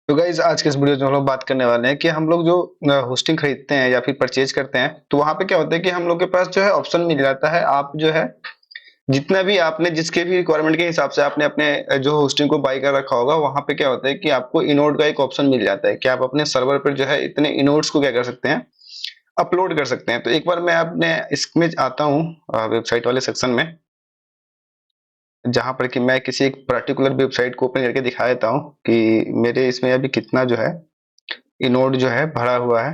तो गाइज आज के इस वीडियो में हम लोग बात करने वाले हैं कि हम लोग जो होस्टिंग खरीदते हैं या फिर परचेज करते हैं तो वहां पे क्या होता है कि हम लोग के पास जो है ऑप्शन मिल जाता है। आप जो है जितना भी आपने जिसके भी रिक्वायरमेंट के हिसाब से आपने अपने जो होस्टिंग को बाय कर रखा होगा वहां पे क्या होता है कि आपको इनोड का एक ऑप्शन मिल जाता है कि आप अपने सर्वर पर जो है इतने इनोड्स को क्या कर सकते हैं, अपलोड कर सकते हैं। तो एक बार मैं अपने इसमें आता हूँ वेबसाइट वाले सेक्शन में, जहां पर कि मैं किसी एक पर्टिकुलर वेबसाइट को ओपन करके दिखा देता हूँ कि मेरे इसमें अभी कितना जो है इनोड जो है भरा हुआ है।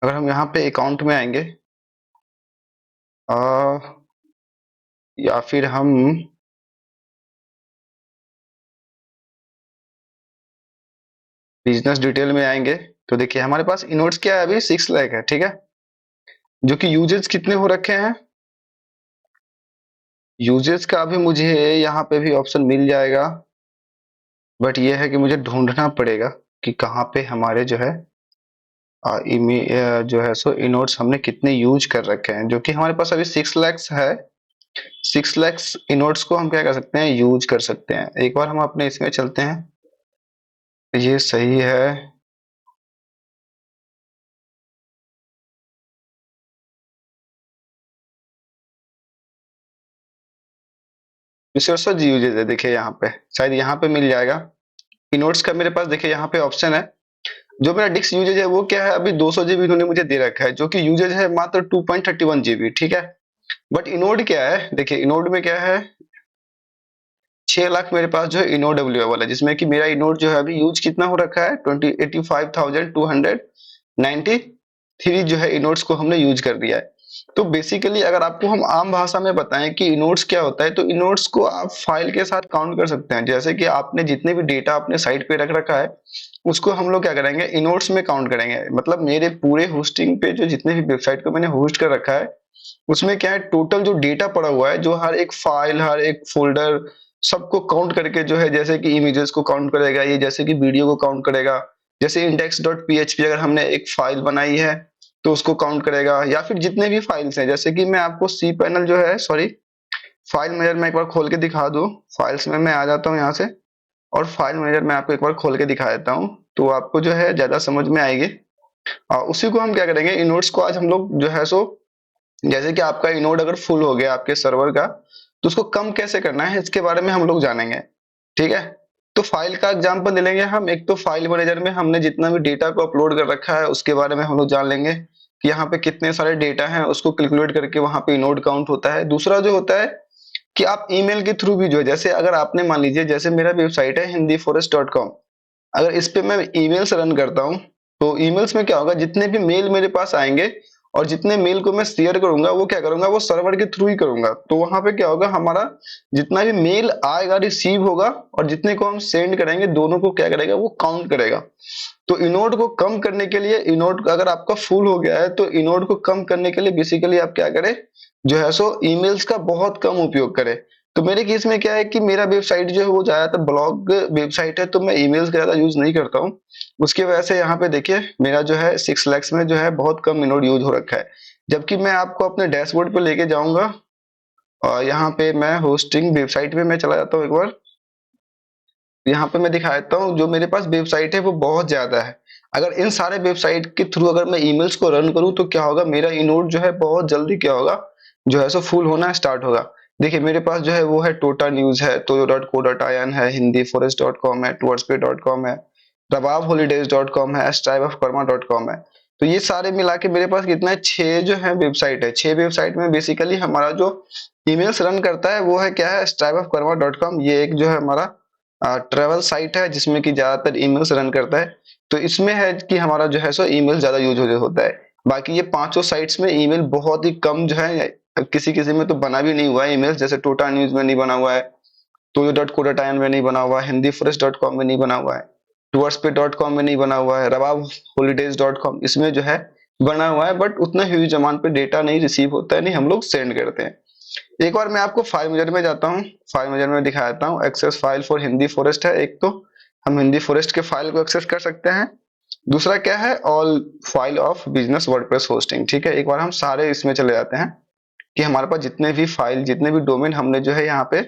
अगर हम यहाँ पे अकाउंट में आएंगे अ, या फिर हम बिजनेस डिटेल में आएंगे तो देखिए हमारे पास इनोड्स क्या है, अभी 6 लाख है। ठीक है, जो कि यूजेस कितने हो रखे हैं, यूजेस का अभी मुझे यहाँ पे भी ऑप्शन मिल जाएगा, बट ये है कि मुझे ढूंढना पड़ेगा कि कहाँ पे हमारे जो है जो है सो इनोड्स हमने कितने यूज कर रखे हैं। जो कि हमारे पास अभी 6 लैक्स है। 6 लैक्स इनोड्स को हम क्या कर सकते हैं, यूज कर सकते हैं। एक बार हम अपने इसमें चलते हैं, ये सही है। रिसोर्स यूजेज है, देखिए यहाँ पे शायद यहाँ पे मिल जाएगा इनोड्स का। मेरे पास देखिए यहाँ पे ऑप्शन है। जो मेरा डिस्क यूजेज है वो क्या है, अभी 200 GB इन्होंने मुझे दे रखा है, जो कि यूजेज है मात्र 2.31 GB। ठीक है, बट इनोड क्या है, देखिए इनोड में क्या है, 6 लाख मेरे पास जो है इनोड अवेलेबल है, जिसमें कि मेरा इनोड जो है अभी यूज कितना हो रखा है, 85,293 जो है इनोड्स को हमने यूज कर दिया है। तो बेसिकली अगर आपको हम आम भाषा में बताएं कि इनोड्स क्या होता है, तो इनोड्स को आप फाइल के साथ काउंट कर सकते हैं। जैसे कि आपने जितने भी डेटा अपने साइट पे रख रखा है उसको हम लोग क्या करेंगे, इनोड्स में काउंट करेंगे। मतलब मेरे पूरे होस्टिंग पे जो जितने भी वेबसाइट को मैंने होस्ट कर रखा है उसमें क्या है, टोटल जो डेटा पड़ा हुआ है, जो हर एक फाइल हर एक फोल्डर सबको काउंट करके जो है, जैसे कि इमेजेस को काउंट करेगा ये, जैसे कि वीडियो को काउंट करेगा, जैसे index.php अगर हमने एक फाइल बनाई है तो उसको काउंट करेगा, या फिर जितने भी फाइल्स हैं। जैसे कि मैं आपको सी पैनल जो है, सॉरी, फाइल मैनेजर में एक बार खोल के दिखा दूं। फाइल्स में मैं आ जाता हूं यहाँ से, और फाइल मैनेजर में आपको एक बार खोल के दिखा देता हूँ तो आपको जो है ज्यादा समझ में आएगी। उसी को हम क्या करेंगे, इनोड्स को आज हम लोग जो है सो, जैसे कि आपका इनोड अगर फुल हो गया आपके सर्वर का तो उसको कम कैसे करना है इसके बारे में हम लोग जानेंगे। ठीक है, तो फाइल का एग्जांपल ले लेंगे हम। एक तो फाइल मैनेजर में हमने जितना भी डेटा को अपलोड कर रखा है उसके बारे में हम लोग जान लेंगे कि यहाँ पे कितने सारे डेटा हैं, उसको कैलकुलेट करके वहां पे इनोड काउंट होता है। दूसरा जो होता है कि आप ईमेल के थ्रू भी जो है, जैसे अगर आपने मान लीजिए जैसे मेरा वेबसाइट है hindiforest.com, अगर इस पे मैं ईमेल्स रन करता हूँ तो ईमेल्स में क्या होगा, जितने भी मेल मेरे पास आएंगे और जितने मेल को मैं शेयर करूंगा वो क्या करूंगा, वो सर्वर के थ्रू ही करूंगा। तो वहां पे क्या होगा, हमारा जितना भी मेल आएगा रिसीव होगा और जितने को हम सेंड करेंगे दोनों को क्या करेगा, वो काउंट करेगा। तो इनोड को कम करने के लिए, इनोड अगर आपका फुल हो गया है तो इनोड को कम करने के लिए बेसिकली आप क्या करें, जो है सो ईमेल्स का बहुत कम उपयोग करें। तो मेरे केस में क्या है कि मेरा वेबसाइट जो है वो ज्यादातर ब्लॉग वेबसाइट है, तो मैं ईमेल्स का ज्यादा यूज नहीं करता हूँ। उसकी वजह से यहाँ पे देखिए मेरा जो है 6 लैक्स में जो है बहुत कम इनोड यूज हो रखा है। जबकि मैं आपको अपने डैशबोर्ड पे लेके जाऊंगा और यहाँ पे मैं होस्टिंग वेबसाइट पे मैं चला जाता हूँ एक बार। यहाँ पे मैं दिखा देता हूँ, जो मेरे पास वेबसाइट है वो बहुत ज्यादा है। अगर इन सारे वेबसाइट के थ्रू अगर मैं ईमेल्स को रन करूँ तो क्या होगा, मेरा इनोड जो है बहुत जल्दी क्या होगा, जो है सो फुल होना स्टार्ट होगा। देखिए मेरे पास जो है वो है टोटा न्यूज है, toyo.co.in है, hindiforest.com है, towardspe.com है, रबाबहॉलीडेज.com है, striveofkarma.com है। तो ये सारे मिला के मेरे पास कितना है, 6 जो है वेबसाइट है। 6 वेबसाइट में बेसिकली हमारा जो ईमेल्स रन करता है वो है क्या है, striveofkarma.com। ये एक जो है हमारा ट्रेवल साइट है जिसमें कि ज्यादातर ईमेल्स रन करता है। तो इसमें है कि हमारा जो है सो ईमेल ज्यादा यूज होता है। बाकी ये पांचों साइट्स में ईमेल बहुत ही कम जो है, किसी किसी में तो बना भी नहीं हुआ है ईमेल। जैसे टोटा न्यूज में नहीं बना हुआ है, toyo.co.in में नहीं बना हुआ है, hindiforest.com में नहीं बना हुआ है, towardspe.com में नहीं बना हुआ है, रबाबहॉलीडेज.com इसमें जो है बना हुआ है। बट उतना ह्यूज अमाउंट पे डेटा नहीं रिसीव होता है, नहीं हम लोग सेंड करते हैं। एक बार मैं आपको फाइल मैनेजर में जाता हूँ, फाइल मैनेजर में दिखा देता हूँ। Access file for Hindi forest है एक, तो हम हिंदी फॉरेस्ट के फाइल को एक्सेस कर सकते हैं। दूसरा क्या है, all file of business WordPress hosting. ठीक है, एक बार हम सारे इसमें चले जाते हैं कि हमारे पास जितने भी फाइल जितने भी डोमेन हमने जो है यहाँ पे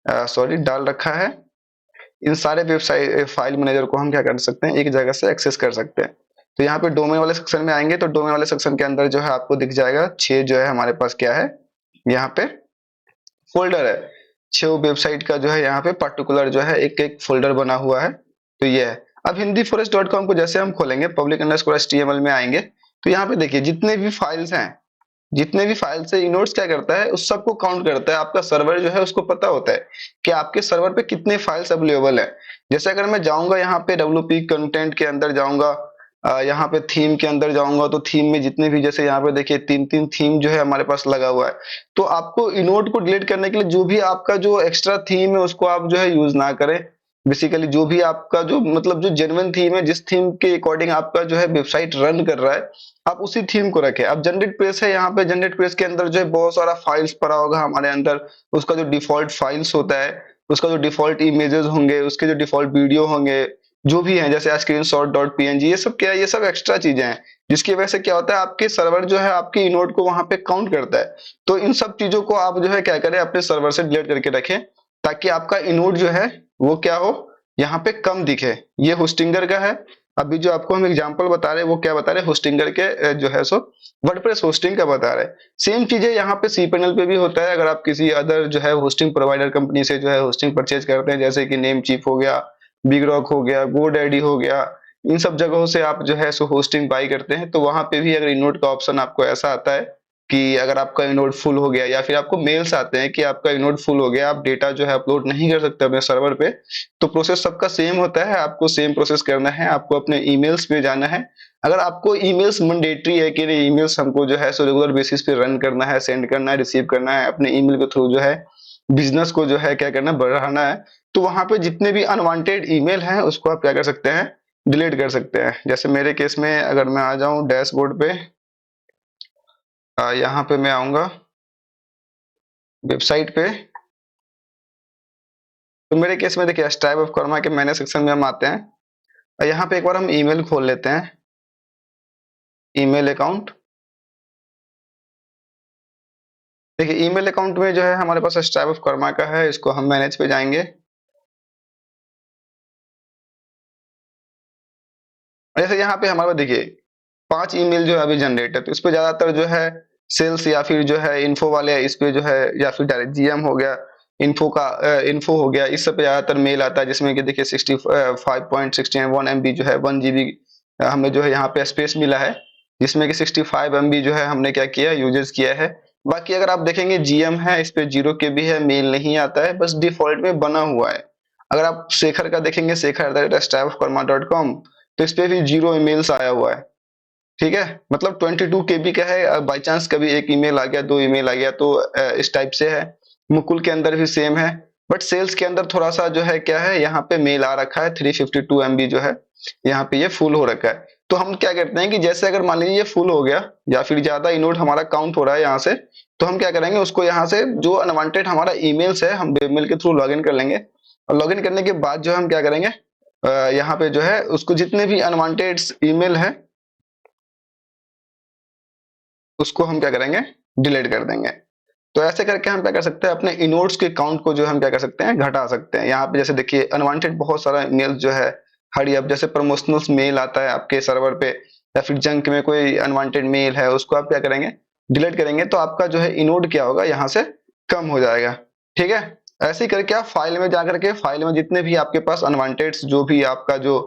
सॉरी डाल रखा है, इन सारे वेबसाइट फाइल मैनेजर को हम क्या कर सकते हैं, एक जगह से एक्सेस कर सकते हैं। तो यहाँ पे डोमेन वाले सेक्शन में आएंगे तो डोमेन वाले सेक्शन के अंदर जो है आपको दिख जाएगा 6 जो है हमारे पास क्या है, यहाँ पे फोल्डर है। 6 वेबसाइट का जो है यहाँ पे पर्टिकुलर जो है एक एक फोल्डर बना हुआ है। तो ये है। अब हिंदी फॉरेस्ट डॉट कॉम को जैसे हम खोलेंगे, पब्लिक अंडरस्कोर HTML में आएंगे तो यहाँ पे देखिए जितने भी फाइल्स हैं, जितने भी फाइल्स है, इनोड्स क्या करता है, उस सबको काउंट करता है। आपका सर्वर जो है उसको पता होता है कि आपके सर्वर पे कितने फाइल्स अवेलेबल है। जैसे अगर मैं जाऊंगा यहाँ पे WP कंटेंट के अंदर जाऊंगा, यहाँ पे थीम के अंदर जाऊंगा तो थीम में जितने भी, जैसे यहाँ पे देखिए 3 थीम जो है हमारे पास लगा हुआ है। तो आपको इनोड को डिलीट करने के लिए जो भी आपका जो एक्स्ट्रा थीम है उसको आप जो है यूज ना करें। बेसिकली जो भी आपका जो मतलब जो जेन्युइन थीम है, जिस थीम के अकॉर्डिंग आपका जो है वेबसाइट रन कर रहा है, आप उसी थीम को रखें। अब जनरेट पेज है, यहाँ पे जनरेट पेज के अंदर जो है बहुत सारा फाइल्स पड़ा होगा हमारे अंदर। उसका जो डिफॉल्ट फाइल्स होता है, उसका जो डिफॉल्ट इमेजेस होंगे, उसके जो डिफॉल्ट वीडियो होंगे, जो भी है, जैसे screenshot.png, ये सब क्या है, ये सब एक्स्ट्रा चीजें हैं जिसकी वजह से क्या होता है, आपके सर्वर जो है आपके इनोड को वहां पे काउंट करता है। तो इन सब चीजों को आप जो है क्या करें, अपने सर्वर से डिलीट करके रखें ताकि आपका इनोड जो है वो क्या हो, यहाँ पे कम दिखे। ये होस्टिंगर का है। अभी जो आपको हम एग्जांपल बता रहे हैं वो क्या बता रहे हैं, होस्टिंगर के जो है सो वर्डप्रेस होस्टिंग का बता रहे हैं। सेम चीजें यहाँ पे cPanel पे भी होता है। अगर आप किसी अदर जो है होस्टिंग प्रोवाइडर कंपनी से जो है होस्टिंग परचेज करते हैं, जैसे कि नेमचीफ हो गया, बिग रॉक हो गया, गोडैडी हो गया, इन सब जगहों से आप जो है सो होस्टिंग बाई करते हैं, तो वहां पे भी अगर इनोड का ऑप्शन आपको ऐसा आता है कि अगर आपका इनोड फुल हो गया, या फिर आपको मेल्स आते हैं कि आपका इनोड फुल हो गया, आप डेटा जो है अपलोड नहीं कर सकते अपने सर्वर पे, तो प्रोसेस सबका सेम होता है। आपको सेम प्रोसेस करना है, आपको अपने ईमेल्स पे जाना है। अगर आपको ईमेल्स मैंडेटरी है कि नहीं, ईमेल्स हमको जो है सो रेगुलर बेसिस पे रन करना है, सेंड करना है, रिसीव करना है, अपने ईमेल के थ्रू जो है बिजनेस को जो है क्या करना है, बढ़ाना है, तो वहां पे जितने भी अनवांटेड ईमेल हैं उसको आप क्या कर सकते हैं, डिलीट कर सकते हैं। जैसे मेरे केस में अगर मैं आ जाऊं डैशबोर्ड पे, यहाँ पे मैं आऊंगा वेबसाइट पे, तो मेरे केस में देखिए टाइप ऑफ कर्मा के मैनेज सेक्शन में हम आते हैं और यहाँ पे एक बार हम ईमेल खोल लेते हैं, ईमेल अकाउंट। देखिए ईमेल अकाउंट में जो है हमारे पास टाइप ऑफ कर्मा का है, इसको हम मैनेज पे जाएंगे। जैसे यहाँ पे हमारे पास देखिए 5 ईमेल जो है अभी जनरेट है, तो इस पे ज्यादातर जो है सेल्स या फिर जो है इन्फो वाले, इस पे जो है या फिर डायरेक्ट GM हो गया, इन्फो का इन्फो हो गया, इस सब पे ज्यादातर मेल आता है, जिसमें कि देखिए 65.61 MB जो है 1 GB हमें जो है यहाँ पे स्पेस मिला है, जिसमें कि 65 MB जो है हमने क्या किया, यूजेस किया है। बाकी अगर आप देखेंगे GM है, इस पे 0 KB है, मेल नहीं आता है, बस डिफॉल्ट में बना हुआ है। अगर आप शेखर का देखेंगे, शेखर@staffkorma.com, तो इस पे भी 0 ईमेल्स आया हुआ है। ठीक है, मतलब 22 KB का है। बाई चांस कभी एक ईमेल आ गया, 2 ईमेल आ गया, तो इस टाइप से है। मुकुल के अंदर भी सेम है, बट सेल्स के अंदर थोड़ा सा जो है क्या है, यहाँ पे मेल आ रखा है 352 MB जो है, यहाँ पे ये फुल हो रखा है। तो हम क्या करते हैं कि जैसे अगर मान लीजिए ये फुल हो गया या फिर ज्यादा इनोड हमारा काउंट हो रहा है यहाँ से, तो हम क्या करेंगे, उसको यहाँ से जो अनवांटेड हमारा ईमेल्स है हम वेबमेल के थ्रू लॉगिन कर लेंगे, और लॉगिन करने के बाद जो हम क्या करेंगे, यहाँ पे जो है उसको जितने भी अनवांटेड ईमेल है उसको हम क्या करेंगे, डिलीट कर देंगे। तो ऐसे करके हम क्या कर सकते हैं, अपने इनोड्स के काउंट को जो हम क्या कर सकते हैं, घटा सकते हैं। यहाँ पे जैसे देखिए अनवांटेड बहुत सारा मेल जो है हरी अब, जैसे प्रमोशनल मेल आता है आपके सर्वर पे, या फिर जंक में कोई अनवांटेड मेल है, उसको आप क्या करेंगे, डिलीट करेंगे, तो आपका जो है इनोड क्या होगा, यहाँ से कम हो जाएगा। ठीक है, ऐसे ही करके आप फाइल में जाकर के, फाइल में जितने भी आपके पास अनवांटेड जो भी आपका जो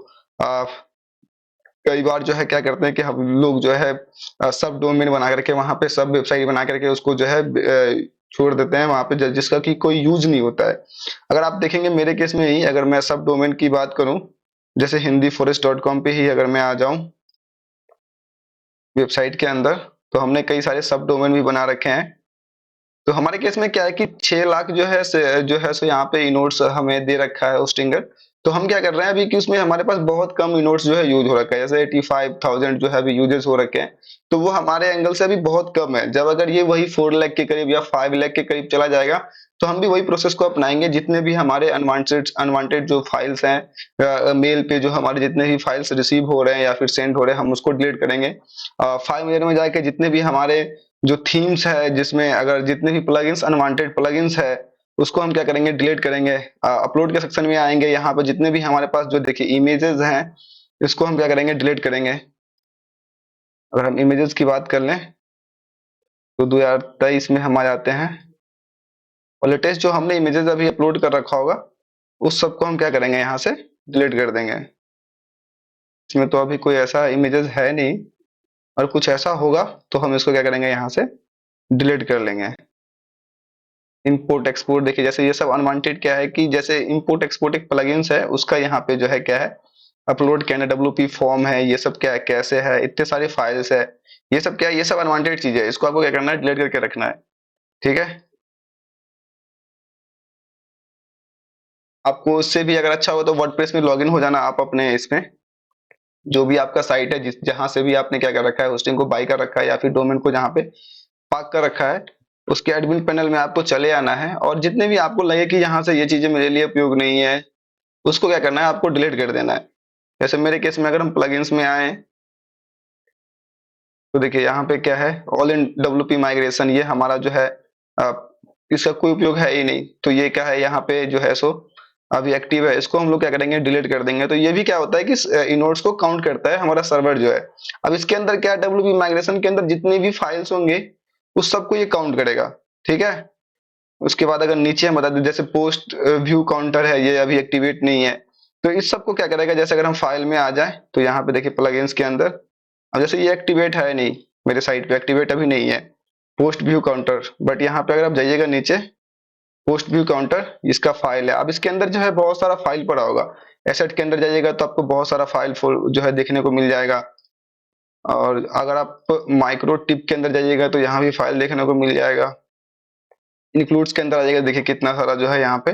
कई बार जो है क्या करते हैं कि हम लोग जो है सब डोमेन बना करके वहां पे सब वेबसाइट बना करके उसको जो है छोड़ देते हैं वहां पे, जिसका कि कोई यूज नहीं होता है। अगर आप देखेंगे मेरे केस में ही, अगर मैं सब डोमेन की बात करूं, जैसे hindiforest.com पे ही अगर मैं आ जाऊं वेबसाइट के अंदर, तो हमने कई सारे सब डोमेन भी बना रखे हैं। तो हमारे केस में क्या है कि 6 लाख जो है सो यहाँ पे इनोड्स हमें दे रखा है होस्टिंगर। तो हम क्या कर रहे हैं अभी कि उसमें हमारे पास बहुत कम इनोड्स जो है यूज हो रखा है, जैसे 85,000 जो है अभी यूजेस हो रखे हैं। तो वो हमारे एंगल से अभी बहुत कम है। जब अगर ये वही 4 लाख के करीब या 5 लाख के करीब चला जाएगा, तो हम भी वही प्रोसेस को अपनाएंगे। जितने भी हमारे अनवांटेड जो फाइल्स हैं मेल पे, जो हमारे जितने भी फाइल्स रिसीव हो रहे हैं या फिर सेंड हो रहे हैं, हम उसको डिलीट करेंगे। फाइल मैनेजर में जाके जितने भी हमारे जो थीम्स है, जिसमें अगर जितने भी प्लगइन्स अनवांटेड प्लगइन्स है उसको हम क्या करेंगे, डिलीट करेंगे। अपलोड के सेक्शन में आएंगे, यहाँ पर जितने भी हमारे पास जो देखिए इमेजेस हैं, इसको हम क्या करेंगे, डिलीट करेंगे। अगर हम इमेजेस की बात कर लें तो 2023 में हम आ जाते हैं, और लेटेस्ट जो हमने इमेजेस अभी अपलोड कर रखा होगा उस सबको हम क्या करेंगे, यहाँ से डिलीट कर देंगे। इसमें तो अभी कोई ऐसा इमेजेस है नहीं, और कुछ ऐसा होगा तो हम इसको क्या करेंगे, यहाँ से डिलीट कर लेंगे। इंपोर्ट एक्सपोर्ट, देखिए जैसे ये सब अनवांटेड क्या है कि जैसे इंपोर्ट एक्सपोर्ट एक प्लगइन्स है, उसका यहाँ पे जो है क्या है, अपलोड कैन डब्ल्यूपी फॉर्म है, ये सब क्या है, कैसे है, इतने सारे फाइल्स है, ये सब क्या है, ये सब अनवांटेड चीज है, इसको आपको क्या करना है, डिलीट करके रखना है। ठीक है, आपको उससे भी अगर अच्छा हो तो वर्डप्रेस में लॉगिन हो जाना आप अपने इसमें, जो भी आपका साइट है, जिस जहां से भी आपने क्या कर रखा है, होस्टिंग को बाई कर रखा है या फिर डोमेन को जहां पे पार्क कर रखा है, उसके एडमिन पैनल में आपको चले आना है, और जितने भी आपको लगे कि यहाँ से ये चीजें मेरे लिए उपयोग नहीं है, उसको क्या करना है, आपको डिलीट कर देना है। जैसे मेरे केस में अगर हम प्लगइन्स में आए तो देखिए यहाँ पे क्या है, ऑल इन डब्ल्यूपी माइग्रेशन, ये हमारा जो है अ, इसका कोई उपयोग है ही नहीं, तो ये क्या है, यहाँ पे जो है सो अभी एक्टिव है, इसको हम लोग क्या करेंगे, डिलीट कर देंगे। तो ये भी क्या होता है कि इनोड्स को काउंट करता है हमारा सर्वर जो है। अब इसके अंदर क्या, डब्ल्यूपी माइग्रेशन के अंदर जितनी भी फाइल्स होंगे उस सबको ये काउंट करेगा। ठीक है, उसके बाद अगर नीचे हम बता दें, जैसे पोस्ट व्यू काउंटर है, ये अभी एक्टिवेट नहीं है, तो इस सबको क्या करेगा, जैसे अगर हम फाइल में आ जाए तो यहाँ पे देखिए प्लगइन्स के अंदर, अब जैसे ये एक्टिवेट है नहीं, मेरे साइट पे एक्टिवेट अभी नहीं है पोस्ट व्यू काउंटर, बट यहाँ पे अगर आप जाइएगा नीचे, पोस्ट व्यू काउंटर इसका फाइल है। अब इसके अंदर जो है बहुत सारा फाइल पड़ा होगा, एसेट के अंदर जाइएगा तो आपको बहुत सारा फाइल जो है देखने को मिल जाएगा, और अगर आप माइक्रो टिप के अंदर जाइएगा तो यहाँ भी फाइल देखने को मिल जाएगा। इंक्लूड्स के अंदर आ जाएगा, देखिए कितना सारा जो है यहाँ पे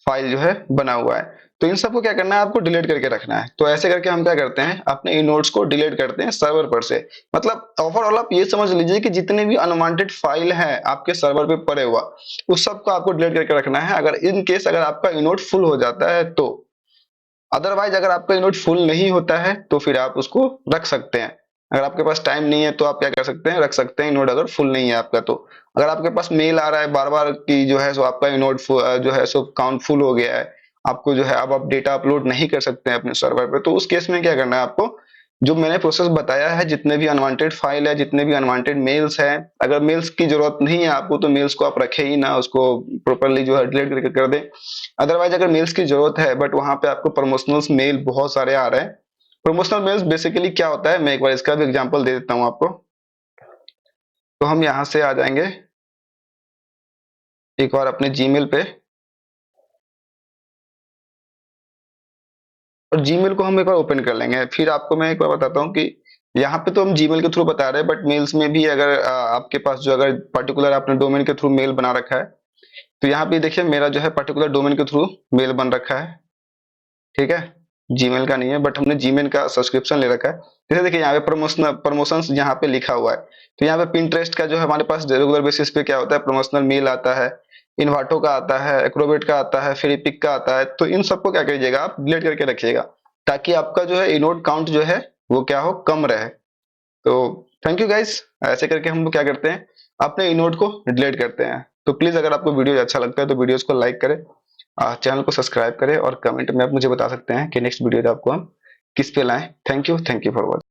फाइल जो है बना हुआ है। तो इन सबको क्या करना है, आपको डिलीट करके रखना है। तो ऐसे करके हम क्या करते हैं, अपने इनोड्स को डिलीट करते हैं सर्वर पर से। मतलब ओवरऑल आप ये समझ लीजिए कि जितने भी अनवांटेड फाइल है आपके सर्वर पे पड़े हुआ, उस सबको आपको डिलीट करके रखना है, अगर इन केस अगर आपका इनोड फुल हो जाता है तो। अदरवाइज अगर आपका इनोड फुल नहीं होता है तो फिर आप उसको रख सकते हैं। अगर आपके पास टाइम नहीं है तो आप क्या कर सकते हैं, रख सकते हैं इनोड, अगर फुल नहीं है आपका तो। अगर आपके पास मेल आ रहा है बार बार की जो है सो आपका इनोड जो है सो काउंट फुल हो गया है, आपको जो है अब आप डेटा अपलोड नहीं कर सकते हैं अपने सर्वर पे, तो उस केस में क्या करना है आपको, जो मैंने प्रोसेस बताया है, जितने भी अनवांटेड फाइल है, जितने भी अनवांटेड मेल्स हैं, अगर मेल्स की जरूरत नहीं है आपको तो मेल्स को आप रखे ही ना, उसको प्रॉपरली जो है डिलीट करके कर दें। अदरवाइज अगर मेल्स की जरूरत है बट वहां पे आपको प्रमोशनल मेल बहुत सारे आ रहे हैं, प्रमोशनल मेल्स बेसिकली क्या होता है, मैं एक बार इसका भी एग्जांपल दे देता हूं आपको। तो हम यहां से आ जाएंगे एक बार अपने जीमेल पे, और जीमेल को हम एक बार ओपन कर लेंगे। फिर आपको मैं एक बार बताता हूँ कि यहाँ पे तो हम जीमेल के थ्रू बता रहे हैं, बट मेल्स में भी अगर आपके पास जो अगर पर्टिकुलर आपने डोमेन के थ्रू मेल बना रखा है, तो यहाँ पे देखिए मेरा जो है पर्टिकुलर डोमेन के थ्रू मेल बन रखा है। ठीक है, जीमेल का नहीं है, बट हमने जीमेल का सब्सक्रिप्शन ले रखा है। जैसे देखिए यहाँ पे प्रमोशंस यहाँ पे लिखा हुआ है, तो यहाँ पे पिंटरेस्ट का जो है हमारे पास रेगुलर बेसिस पे क्या होता है, प्रमोशनल मेल आता है, इन्वाटो का आता है, एक्रोबेट का आता है, फ्रीपिक का आता है। तो इन सबको क्या करिएगा, आप डिलीट करके रखिएगा, ताकि आपका जो है इनोड काउंट जो है वो क्या हो, कम रहे। तो थैंक यू गाइस, ऐसे करके हम लोग क्या करते हैं, अपने इनोड को डिलीट करते हैं। तो प्लीज अगर आपको वीडियो अच्छा लगता है तो वीडियोस को लाइक करें, चैनल को सब्सक्राइब करें, और कमेंट में आप मुझे बता सकते हैं कि नेक्स्ट वीडियो आपको हम किस पे लाएं। Thank you for watching.